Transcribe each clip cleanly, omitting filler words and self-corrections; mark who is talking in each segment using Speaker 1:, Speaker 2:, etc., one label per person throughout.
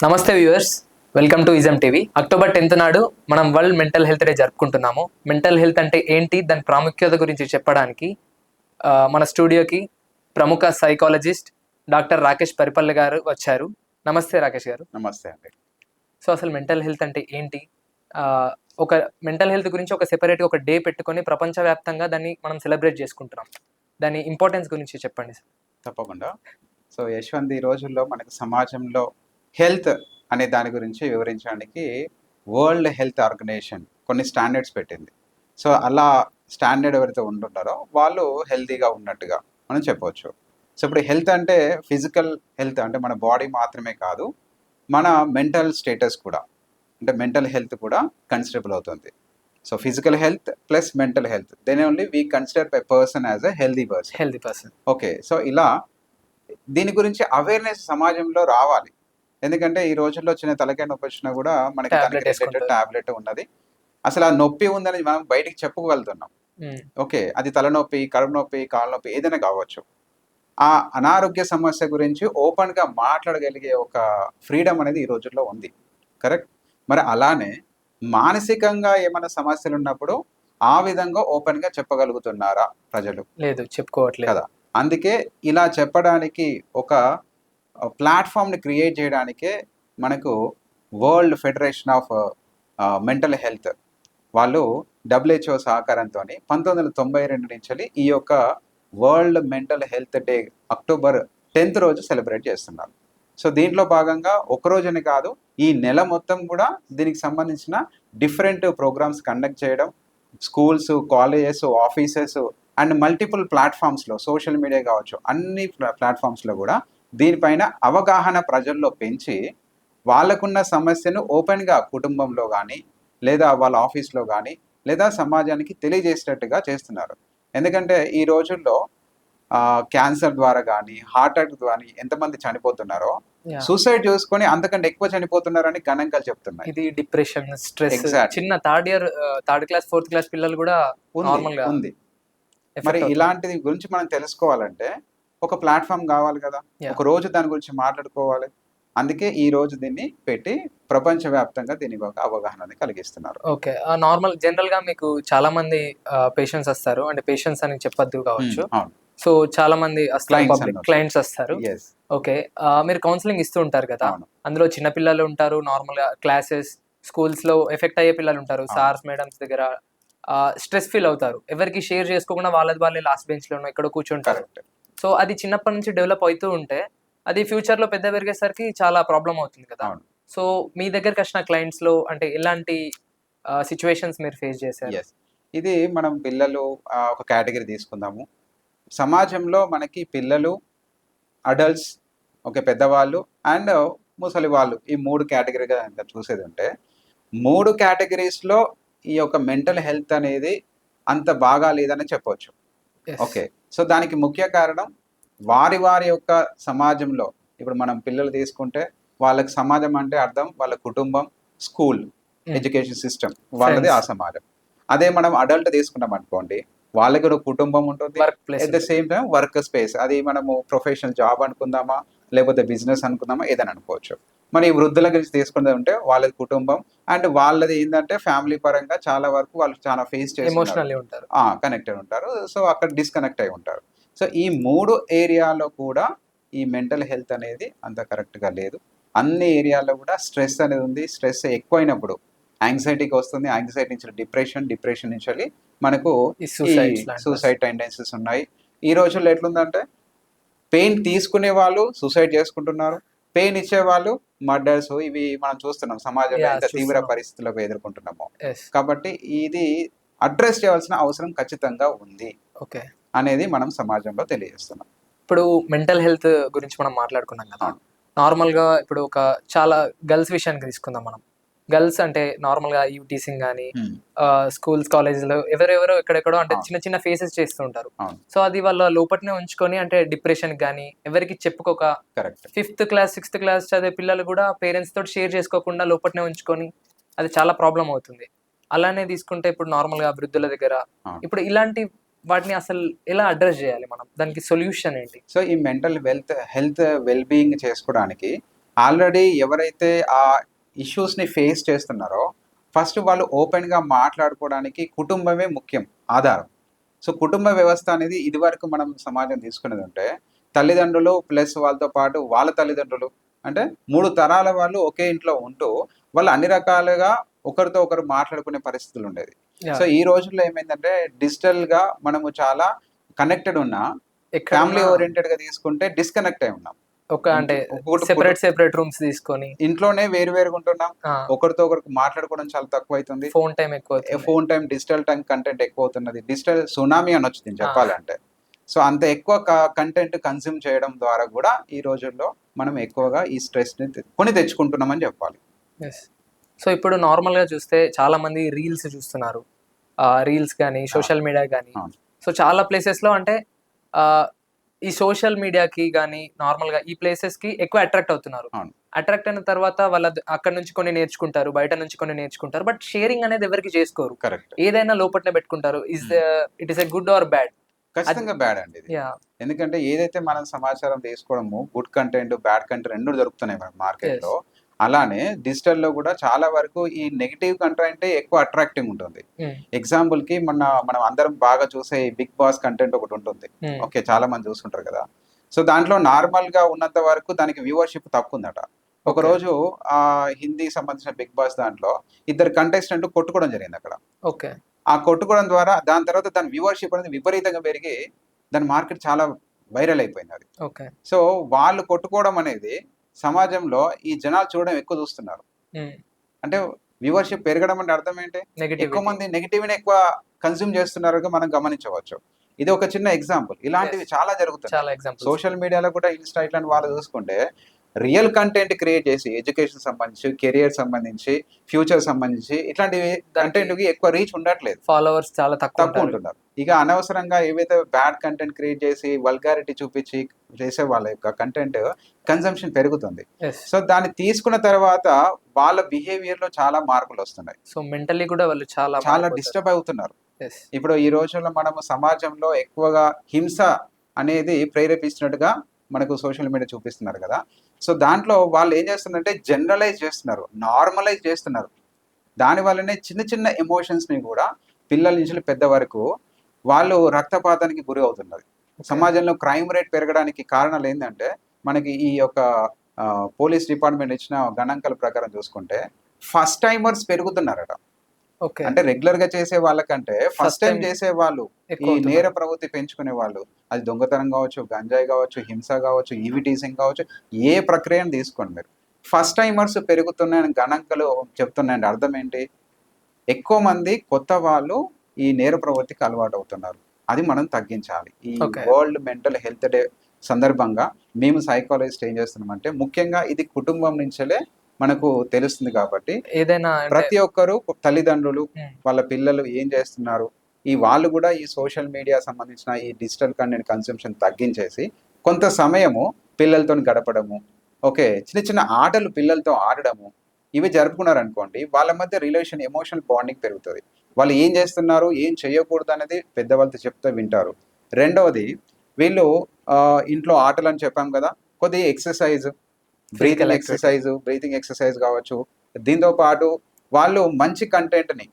Speaker 1: నమస్తే viewers, welcome to ism TV. October 10th నాడు మనం వరల్డ్ మెంటల్ హెల్త్ డే జరుపుకుంటున్నాము. మెంటల్ హెల్త్ అంటే ఏంటి, దాని ప్రాముఖ్యత గురించి చెప్పడానికి మన స్టూడియోకి ప్రముఖ సైకాలజిస్ట్ డాక్టర్ రాకేష్ పరిపల్లి గారు వచ్చారు. నమస్తే రాకేష్ గారు.
Speaker 2: నమస్తే అండి.
Speaker 1: సో అసలు మెంటల్ హెల్త్ అంటే ఏంటి, ఒక మెంటల్ హెల్త్ గురించి ఒక సెపరేట్గా ఒక డే పెట్టుకొని ప్రపంచవ్యాప్తంగా దాన్ని మనం సెలబ్రేట్ చేసుకుంటున్నాం. దాని ఇంపార్టెన్స్ గురించి చెప్పండి సార్.
Speaker 2: తప్పకుండా. సో యశ్వంత్, ఈ రోజుల్లో మనకు సమాజంలో హెల్త్ అనే దాని గురించి వివరించడానికి వరల్డ్ హెల్త్ ఆర్గనైజేషన్ కొన్ని స్టాండర్డ్స్ పెట్టింది. సో అలా స్టాండర్డ్ ఎవరైతే ఉంటున్నారో వాళ్ళు హెల్తీగా ఉన్నట్టుగా మనం చెప్పవచ్చు. సో ఇప్పుడు హెల్త్ అంటే ఫిజికల్ హెల్త్ అంటే మన బాడీ మాత్రమే కాదు, మన మెంటల్ స్టేటస్ కూడా, అంటే మెంటల్ హెల్త్ కూడా కన్సిడరబుల్ అవుతుంది. So physical health plus mental health, then only we consider a person as a healthy person. Okay, so ఇలా దీని గురించి అవేర్నెస్ సమాజంలో రావాలి. ఎందుకంటే ఈ రోజుల్లో చిన్న తలకాయ నొప్పి వచ్చినా కూడా మనకి దానికి రిలేటెడ్ టాబ్లెట్ ఉన్నది. అసలు ఆ నొప్పి ఉందని మనం బయటికి చెప్పుకోగలుగుతున్నాం. ఓకే, అది తలనొప్పి, కడుపు నొప్పి, కాళ్ళ నొప్పి ఏదైనా కావచ్చు. ఆ అనారోగ్య సమస్య గురించి ఓపెన్గా మాట్లాడగలిగే ఒక ఫ్రీడమ్ అనేది ఈ రోజుల్లో ఉంది. కరెక్ట్. మరి అలానే మానసికంగా ఏమైనా సమస్యలు ఉన్నప్పుడు ఆ విధంగా ఓపెన్గా చెప్పగలుగుతున్నారా ప్రజలు?
Speaker 1: లేదు, చెప్పుకోవట్లేదు
Speaker 2: కదా. అందుకే ఇలా చెప్పడానికి ఒక ప్లాట్ఫామ్ని క్రియేట్ చేయడానికే మనకు world federation of mental health వాళ్ళు WHO సహకారంతో 1992 నుంచి ఈ యొక్క world mental health day October 10th రోజు సెలబ్రేట్ చేస్తున్నారు. సో దీంట్లో భాగంగా ఒక రోజుని కాదు, ఈ నెల మొత్తం కూడా దీనికి సంబంధించిన డిఫరెంట్ ప్రోగ్రామ్స్ కండక్ట్ చేయడం, schools, colleges, offices and multiple ప్లాట్ఫామ్స్లో, సోషల్ మీడియా కావచ్చు, అన్ని ప్లాట్ఫామ్స్లో కూడా దీనిపైన అవగాహన ప్రజల్లో పెంచి వాళ్ళకున్న సమస్యను ఓపెన్గా కుటుంబంలో కానీ, లేదా వాళ్ళ ఆఫీస్లో కానీ, లేదా సమాజానికి తెలియజేసేటట్టుగా చేస్తున్నారు. ఎందుకంటే ఈ రోజుల్లో క్యాన్సర్ ద్వారా కానీ, హార్ట్ అటాక్ ద్వారా ఎంతమంది చనిపోతున్నారో, సూసైడ్ చేసుకొని అంతకంటే ఎక్కువ చనిపోతున్నారని గణాంకాలు చెప్తున్నాయి.
Speaker 1: ఇది డిప్రెషన్, స్ట్రెస్, చిన్న థర్డ్ క్లాస్ 4th క్లాస్ పిల్లలు కూడా
Speaker 2: ఉంది. మరి ఇలాంటిది గురించి మనం తెలుసుకోవాలంటే ఒక ప్లాట్ఫామ్ కావాలి కదా, ఒక రోజు దాని గురించి మాట్లాడుకోవాలి. అందుకే ఈ రోజు దీన్ని పెట్టి ప్రపంచవ్యాప్తంగా దీని అవగాహన కలిగిస్తున్నారు.
Speaker 1: ఓకే, నార్మల్ జనరల్ గా మీకు చాలా మంది పేషెంట్స్ వస్తారు, అంటే పేషెంట్స్ అని చెప్పొద్దు కావచ్చు. సో చాలా మంది క్లయింట్స్ వస్తారు. ఓకే, మీరు కౌన్సిలింగ్ ఇస్తూ ఉంటారు కదా, అందులో చిన్న పిల్లలు ఉంటారు, నార్మల్ గా క్లాసెస్ స్కూల్స్ లో ఎఫెక్ట్ అయ్యే పిల్లలు ఉంటారు, సార్స్ మేడమ్స్ దగ్గర స్ట్రెస్ ఫీల్ అవుతారు, ఎవరికి షేర్ చేసుకోకుండా వాళ్ళే లాస్ట్ బెంచ్ లోనో ఎక్కడో కూర్చుంటారు. సో అది చిన్నప్పటి నుంచి డెవలప్ అవుతూ ఉంటే అది ఫ్యూచర్ లో పెద్ద పెరిగేసరికి చాలా ప్రాబ్లం అవుతుంది కదా. సో మీ దగ్గరకు వచ్చిన క్లయింట్స్ లో అంటే ఎలాంటి సిచ్యువేషన్స్ మీరు ఫేస్ చేశారు?
Speaker 2: ఇది మనం పిల్లలు ఒక కేటగిరీ తీసుకుందాము. సమాజంలో మనకి పిల్లలు, అడల్ట్స్, ఓకే, పెద్దవాళ్ళు అండ్ ముసలి వాళ్ళు, ఈ 3 కేటగిరీగా చూసేది ఉంటే 3 కేటగిరీస్లో ఈ యొక్క మెంటల్ హెల్త్ అనేది అంత బాగా లేదని చెప్పవచ్చు. ఓకే, సో దానికి ముఖ్య కారణం వారి యొక్క సమాజంలో, ఇప్పుడు మనం పిల్లలు తీసుకుంటే వాళ్ళకి సమాజం అంటే అర్థం వాళ్ళ కుటుంబం, స్కూల్, ఎడ్యుకేషన్ సిస్టమ్, వాళ్ళది ఆ సమాజం. అదే మనం అడల్ట్ తీసుకున్నాం అనుకోండి, వాళ్ళకి కూడా కుటుంబం ఉంటుంది, at the same time work space, అది మనము ప్రొఫెషనల్ జాబ్ అనుకుందామా, లేకపోతే బిజినెస్ అనుకుందామా, ఏదైనా అనుకోవచ్చు. మరి వృద్ధుల గురించి తీసుకుంటే ఉంటే వాళ్ళది కుటుంబం అండ్ వాళ్ళది ఏంటంటే ఫ్యామిలీ పరంగా చాలా వరకు వాళ్ళు చాలా ఫేస్ చేసి కనెక్టెడ్ ఉంటారు. సో అక్కడ డిస్కనెక్ట్ అయి ఉంటారు. సో ఈ 3 ఏరియాలో కూడా ఈ మెంటల్ హెల్త్ అనేది అంత కరెక్ట్గా లేదు. అన్ని ఏరియాలో కూడా స్ట్రెస్ అనేది ఉంది. స్ట్రెస్ ఎక్కువైనప్పుడు యాంగ్జైటీకి వస్తుంది, యాంగ్జైటీ నుంచి డిప్రెషన్ నుంచి మనకు సూసైడ్ టెండెన్సీస్ ఉన్నాయి. ఈ రోజుల్లో ఎట్లుందంటే పెయిన్ తీసుకునే వాళ్ళు సూసైడ్ చేసుకుంటున్నారు, పెయిన్ ఇచ్చే వాళ్ళు మర్డర్స్, ఇవి మనం చూస్తున్నాం సమాజంలో ఎంత తీవ్ర పరిస్థితులకు ఎదుర్కొంటున్నామో. కాబట్టి ఇది అడ్రస్ చేయాల్సిన అవసరం ఖచ్చితంగా ఉంది అనేది మనం సమాజంలో తెలియజేస్తున్నాం.
Speaker 1: ఇప్పుడు మెంటల్ హెల్త్ గురించి మనం మాట్లాడుకున్నాం కదా, నార్మల్ గా ఇప్పుడు ఒక చాలా గర్ల్స్ విషయానికి తీసుకుందాం మనం. గర్ల్స్ అంటే నార్మల్ గా యూటీసింగ్ కానీ, స్కూల్స్, కాలేజీలో ఎవరెవరో ఎక్కడెక్కడో అంటే చిన్న చిన్న ఫేసెస్ చేస్తూ ఉంటారు. సో అది వాళ్ళ లోపట్నే ఉంచుకొని, అంటే డిప్రెషన్ కానీ ఎవరికి చెప్పుకోక, 5th క్లాస్ 6th క్లాస్ చదివే పిల్లలు కూడా పేరెంట్స్ తోటి షేర్ చేసుకోకుండా లోపట్నే ఉంచుకొని అది చాలా ప్రాబ్లం అవుతుంది. అలానే తీసుకుంటే ఇప్పుడు నార్మల్ గా వృద్ధుల దగ్గర ఇప్పుడు ఇలాంటి వాటిని అసలు ఎలా అడ్రస్ చేయాలి మనం, దానికి సొల్యూషన్ ఏంటి?
Speaker 2: సో ఈ మెంటల్ హెల్త్ వెల్ బీయింగ్ చేసుకోవడానికి ఆల్రెడీ ఎవరైతే ఆ ఇష్యూస్ని ఫేస్ చేస్తున్నారో ఫస్ట్ వాళ్ళు ఓపెన్గా మాట్లాడుకోవడానికి కుటుంబమే ముఖ్యం, ఆధారం. సో కుటుంబ వ్యవస్థ అనేది ఇదివరకు మనం సమాజం తీసుకునేది ఉంటే తల్లిదండ్రులు ప్లస్ వాళ్ళతో పాటు వాళ్ళ తల్లిదండ్రులు, అంటే 3 తరాల వాళ్ళు ఒకే ఇంట్లో ఉంటూ వాళ్ళు అన్ని రకాలుగా ఒకరితో ఒకరు మాట్లాడుకునే పరిస్థితులు ఉండేది. సో ఈ రోజుల్లో ఏమైందంటే డిజిటల్గా మనము చాలా కనెక్టెడ్ ఉన్నా, ఫ్యామిలీ ఓరియంటెడ్గా తీసుకుంటే డిస్కనెక్ట్ అయి ఉన్నాం.
Speaker 1: అంటే సెపరేట్ రూమ్స్ తీసుకొని
Speaker 2: ఇంట్లోనే వేరువేరుగా ఉంటున్నాం, ఒకరితో ఒకరికి మాట్లాడుకోవడం చాలా తక్కువ అవుతుంది, phone time digital time content ఎక్కువ అవుతున్నది, డిజిటల్ సునామీ అని వచ్చింది చెప్పాలంటే. సో అంత ఎక్కువ కంటెంట్ కన్స్యూమ్ చేయడం ద్వారా కూడా ఈ రోజుల్లో మనం ఎక్కువగా ఈ స్ట్రెస్ ని కొని తెచ్చుకుంటున్నామని చెప్పాలి.
Speaker 1: సో ఇప్పుడు నార్మల్ గా చూస్తే చాలా మంది రీల్స్ చూస్తున్నారు, రీల్స్ కానీ సోషల్ మీడియా కానీ. సో చాలా ప్లేసెస్ లో అంటే ఈ సోషల్ మీడియాకి కానీ నార్మల్ గా ఈ ప్లేసెస్ కి ఎక్కువ అట్రాక్ట్ అవుతున్నారు. అట్రాక్ట్ అయిన తర్వాత వాళ్ళ అక్కడ నుంచి కొన్ని నేర్చుకుంటారు, బయట నుంచి కొన్ని నేర్చుకుంటారు, బట్ షేరింగ్ అనేది ఎవరికి చేసుకోరు.
Speaker 2: కరెక్ట్.
Speaker 1: ఏదైనా లోపట్నే పెట్టుకుంటారు. It is a good or bad?
Speaker 2: ఖచ్చితంగా బ్యాడ్ అండి ఇది. ఎందుకంటే ఏదైతే మనం సమాచారం తీసుకోవడము, గుడ్ కంటెంట్ బ్యాడ్ కంటెంట్ రెండు దొరుకుతున్నాయి మన మార్కెట్ లో, అలానే డిజిటల్లో కూడా చాలా వరకు ఈ నెగిటివ్ కంటెంట్ ఎక్కువ అట్రాక్టింగ్ ఉంటుంది. ఎగ్జాంపుల్ కి మనం అందరం బాగా చూసే బిగ్ బాస్ కంటెంట్ ఒకటి ఉంటుంది, ఓకే, చాలా మంది చూస్తుంటారు కదా. సో దాంట్లో నార్మల్ గా ఉన్నంత వరకు దానికి వ్యూవర్షిప్ తక్కువ ఉందట. ఒక రోజు ఆ హిందీ సంబంధించిన బిగ్ బాస్ దాంట్లో 2 కంటెస్టెంట్ కొట్టుకోవడం జరిగింది అక్కడ.
Speaker 1: ఓకే.
Speaker 2: ఆ కొట్టుకోవడం ద్వారా దాని తర్వాత దాని వ్యూవర్షిప్ అనేది విపరీతంగా పెరిగి దాని మార్కెట్ చాలా వైరల్ అయిపోయింది అది.
Speaker 1: ఓకే.
Speaker 2: సో వాళ్ళు కొట్టుకోవడం అనేది సమాజంలో ఈ జనాలు చూడడం ఎక్కువ చూస్తున్నారు. అంటే వ్యూవర్షిప్ పెరగడం అంటే అర్థం ఏంటి? ఎక్కువ మంది నెగిటివ్ ఎక్కువ కన్స్యూమ్ చేస్తున్నారుగా మనం గమనించవచ్చు. ఇది ఒక చిన్న ఎగ్జాంపుల్. ఇలాంటివి చాలా జరుగుతాయి. సోషల్ మీడియాలో కూడా ఇన్స్టా ఇట్లాంటి వాళ్ళు చూసుకుంటే రియల్ కంటెంట్ క్రియేట్ చేసి ఎడ్యుకేషన్ సంబంధించి, కెరియర్ సంబంధించి, ఫ్యూచర్ సంబంధించి ఇట్లాంటి కంటెంట్ కి ఎక్కువ రీచ్ ఉండట్లేదు,
Speaker 1: ఫాలోవర్స్ చాలా తక్కువ
Speaker 2: ఉంటున్నారు. ఇక అనవసరంగా ఏవైతే బ్యాడ్ కంటెంట్ క్రియేట్ చేసి వల్గారిటీ చూపించి చేసే వాళ్ళ యొక్క కంటెంట్ కన్సంప్షన్ పెరుగుతుంది. సో దాన్ని తీసుకున్న తర్వాత వాళ్ళ బిహేవియర్ లో చాలా మార్పులు వస్తున్నాయి.
Speaker 1: సో మెంటల్లీ కూడా వాళ్ళు చాలా
Speaker 2: డిస్టర్బ్ అవుతున్నారు. ఇప్పుడు ఈ రోజుల్లో మనము సమాజంలో ఎక్కువగా హింస అనేది ప్రేరేపిస్తున్నట్టుగా మనకు సోషల్ మీడియా చూపిస్తున్నారు కదా. సో దాంట్లో వాళ్ళు ఏం చేస్తున్నారంటే జనరలైజ్ చేస్తున్నారు, నార్మలైజ్ చేస్తున్నారు. దానివల్లనే చిన్న చిన్న ఎమోషన్స్ని కూడా పిల్లల నుంచి పెద్ద వరకు వాళ్ళు రక్తపాతానికి గురి అవుతున్నారు. సమాజంలో క్రైమ్ రేట్ పెరగడానికి కారణాలు ఏంటంటే మనకి ఈ యొక్క పోలీస్ డిపార్ట్మెంట్ ఇచ్చిన గణాంకాల ప్రకారం చూసుకుంటే ఫస్ట్ టైమర్స్ పెరుగుతున్నారట. అంటే రెగ్యులర్ గా చేసే వాళ్ళకంటే ఫస్ట్ టైం చేసే వాళ్ళు, ఈ నేర ప్రవృత్తి పెంచుకునే వాళ్ళు, అది దొంగతనం కావచ్చు, గంజాయి కావచ్చు, హింస కావచ్చు, ఈవి టీజింగ్ కావచ్చు, ఏ ప్రక్రియను తీసుకోండి మీరు, ఫస్ట్ టైమర్స్ పెరుగుతున్నాయని గణాంకాలు చెప్తున్నాయండి. అర్థం ఏంటి? ఎక్కువ మంది కొత్త వాళ్ళు ఈ నేర ప్రవృత్తికి అలవాటు అవుతున్నారు. అది మనం తగ్గించాలి. ఈ వరల్డ్ మెంటల్ హెల్త్ డే సందర్భంగా మేము సైకాలజిస్ట్ ఏం చేస్తున్నామంటే ముఖ్యంగా ఇది కుటుంబం నుంచే మనకు తెలుస్తుంది కాబట్టి
Speaker 1: ఏదైనా
Speaker 2: ప్రతి ఒక్కరు తల్లిదండ్రులు వాళ్ళ పిల్లలు ఏం చేస్తున్నారు, ఈ వాళ్ళు కూడా ఈ సోషల్ మీడియా సంబంధించిన ఈ డిజిటల్ కంటెంట్ కన్సంప్షన్ తగ్గించేసి కొంత సమయము పిల్లలతో గడపడము, ఓకే, చిన్న చిన్న ఆటలు పిల్లలతో ఆడడము, ఇవి జరుపుకున్నారు అనుకోండి, వాళ్ళ మధ్య రిలేషన్, ఎమోషనల్ బాండింగ్ పెరుగుతుంది. వాళ్ళు ఏం చేస్తున్నారు, ఏం చేయకూడదు అనేది పెద్దవాళ్ళతో చెప్తే వింటారు. రెండవది, వీళ్ళు ఇంట్లో ఆటలు అని చెప్పాం కదా, కొద్దిగా ఎక్సర్సైజ్, బ్రీతింగ్ ఎక్సర్సైజ్ కావచ్చు, దీంతో పాటు వాళ్ళు మంచి కంటెంట్ని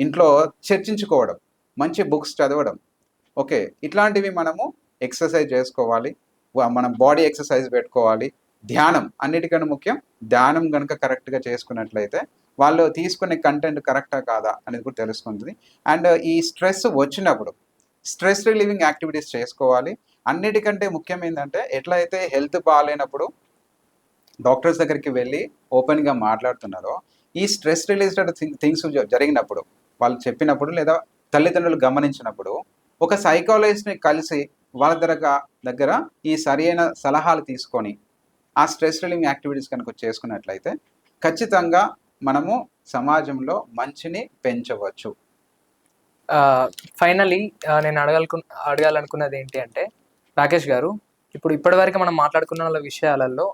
Speaker 2: ఇంట్లో చర్చించుకోవడం, మంచి బుక్స్ చదవడం, ఓకే, ఇట్లాంటివి మనము ఎక్సర్సైజ్ చేసుకోవాలి. మనం బాడీ ఎక్సర్సైజ్ పెట్టుకోవాలి. ధ్యానం అన్నిటికన్నా ముఖ్యం. ధ్యానం కనుక కరెక్ట్గా చేసుకున్నట్లయితే వాళ్ళు తీసుకునే కంటెంట్ కరెక్టా కాదా అనేది కూడా తెలుసుకుంటుంది. అండ్ ఈ స్ట్రెస్ వచ్చినప్పుడు స్ట్రెస్ రిలీవింగ్ యాక్టివిటీస్ చేసుకోవాలి. అన్నిటికంటే ముఖ్యం ఏంటంటే ఎట్లయితే హెల్త్ బాగాలేనప్పుడు డాక్టర్స్ దగ్గరికి వెళ్ళి ఓపెన్గా మాట్లాడుతున్నారో, ఈ స్ట్రెస్ రిలేటెడ్ థింగ్స్ జరిగినప్పుడు వాళ్ళు చెప్పినప్పుడు లేదా తల్లిదండ్రులు గమనించినప్పుడు ఒక సైకాలజిస్ట్ని కలిసి వాళ్ళ దగ్గర ఈ సరైన సలహాలు తీసుకొని ఆ స్ట్రెస్ రిలీవింగ్ యాక్టివిటీస్ కనుక చేసుకున్నట్లయితే ఖచ్చితంగా మనము సమాజంలో మంచిని పెంచవచ్చు.
Speaker 1: ఫైనలీ నేను అడగాలనుకున్నది ఏంటి అంటే, రాకేష్ గారు, ఇప్పటివరకు మనం మాట్లాడుకున్న విషయాలలో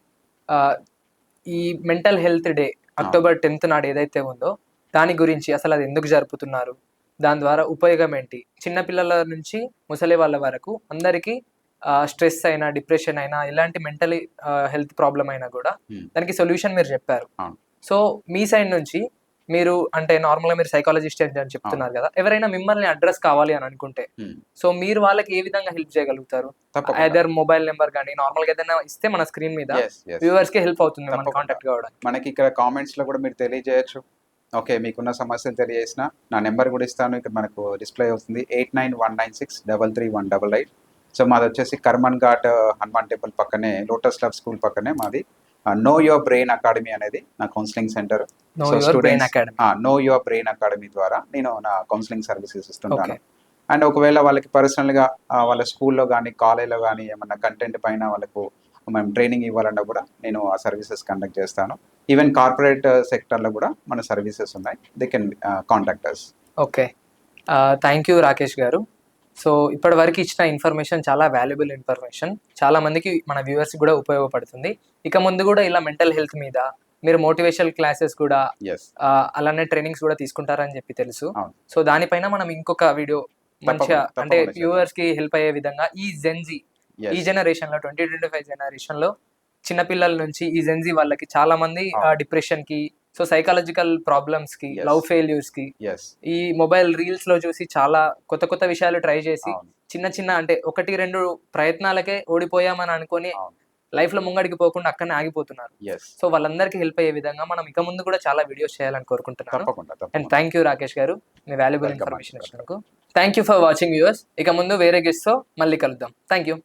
Speaker 1: ఈ mental health day October 10th నాడు ఏదైతే ఉందో దాని గురించి, అసలు అది ఎందుకు జరుపుతున్నారు, దాని ద్వారా ఉపయోగం ఏంటి, చిన్నపిల్లల నుంచి ముసలి వాళ్ళ వరకు అందరికీ స్ట్రెస్ అయినా, డిప్రెషన్ అయినా, ఇలాంటి మెంటలీ హెల్త్ ప్రాబ్లం అయినా కూడా దానికి సొల్యూషన్ మీరు చెప్పారు.
Speaker 2: అవును.
Speaker 1: సో మీ సైడ్ నుంచి మీరు అంటే నార్మల్గా మీరు సైకాలజిస్ట్ అని చెప్తున్నారు కదా, ఎవరైనా మిమ్మల్ని అడ్రస్ కావాలి అని అనుకుంటే సో మీరు వాళ్ళకి ఏ విధంగా హెల్ప్ చేయగలుగుతారు?
Speaker 2: తప్పకుండా.
Speaker 1: ఐదర్ మొబైల్ నెంబర్ కానీ నార్మల్ గా ఏదైనా ఇస్తే మన స్క్రీన్ మీద వ్యూవర్స్ కి హెల్ప్ అవుతుంది మన
Speaker 2: తప్పకుండా.
Speaker 1: కాంటాక్ట్ కావడానికి.
Speaker 2: మనకి ఇక్కడ కామెంట్స్ లో కూడా మీరు తెలియజేయచ్చు. ఓకే, మీకున్న సమస్యలు తెలియజేసిన నా నెంబర్ కూడా ఇస్తాను, ఇక్కడ మనకు డిస్ప్లే అవుతుంది 8919633188. సో మాది వచ్చేసి కర్మన్ ఘాట్ హనుమాన్ టెంపుల్ పక్కనే, లోటస్ లవ్ స్కూల్ పక్కనే మాది నో యువర్ బ్రెయిన్ అకాడమీ అనేది నా counselling centre.
Speaker 1: Know Your Brain
Speaker 2: Academy ద్వారా నేను నా కౌన్సిలింగ్ సర్వీసెస్ ఇస్తుంటాను. అండ్ ఒకవేళ వాళ్ళకి పర్సనల్గా వాళ్ళ స్కూల్లో కానీ కాలేజ్లో కానీ ఏమన్నా కంటెంట్ పైన వాళ్ళకు మనం ట్రైనింగ్ ఇవ్వాలన్నా కూడా నేను ఆ సర్వీసెస్ కండక్ట్ చేస్తాను. ఈవెన్ కార్పొరేట్ సెక్టర్లో కూడా మన సర్వీసెస్ ఉన్నాయి. They can contact us.
Speaker 1: Okay, thank you Rakesh గారు. సో ఇప్పటి వరకు ఇచ్చిన ఇన్ఫర్మేషన్ చాలా వాల్యుబుల్ ఇన్ఫర్మేషన్, చాలా మందికి మన వ్యూవర్స్ కూడా ఉపయోగపడుతుంది. ఇక ముందు కూడా ఇలా మెంటల్ హెల్త్ మీద మీరు మోటివేషనల్ క్లాసెస్ కూడా అలానే ట్రైనింగ్స్ కూడా తీసుకుంటారని చెప్పి తెలుసు. సో దానిపైన మనం ఇంకొక వీడియో మంచిగా అంటే వ్యూవర్స్ కి హెల్ప్ అయ్యే విధంగా ఈ జనరేషన్ లో 2025 జనరేషన్ లో చిన్నపిల్లల నుంచి ఈ జెన్జీ వాళ్ళకి చాలా మంది డిప్రెషన్ కి, సో సైకాలజికల్ ప్రాబ్లమ్స్ కి, లవ్ ఫెయిల్యూర్స్ కి, ఈ మొబైల్ రీల్స్ లో చూసి చాలా కొత్త కొత్త విషయాలు ట్రై చేసి చిన్న అంటే 1-2 ప్రయత్నాలకే ఓడిపోయామని అనుకొని లైఫ్ లో ముంగడికి పోకుండా అక్కడనే ఆగిపోతున్నారు. సో వాళ్ళందరికీ హెల్ప్ అయ్యే విధంగా మనం ఇక ముందు కూడా చాలా వీడియోస్ చేయాలని కోరుకుంటున్నాను. అండ్ థ్యాంక్ యూ రాకేష్ గారు, మీ వాల్యుబుల్ ఇన్ఫర్మేషన్ ఇచ్చినందుకు. Thank you for watching viewers. ఇక ముందు వేరే గెస్ట్ తో మళ్ళీ కలుద్దాం. Thank you.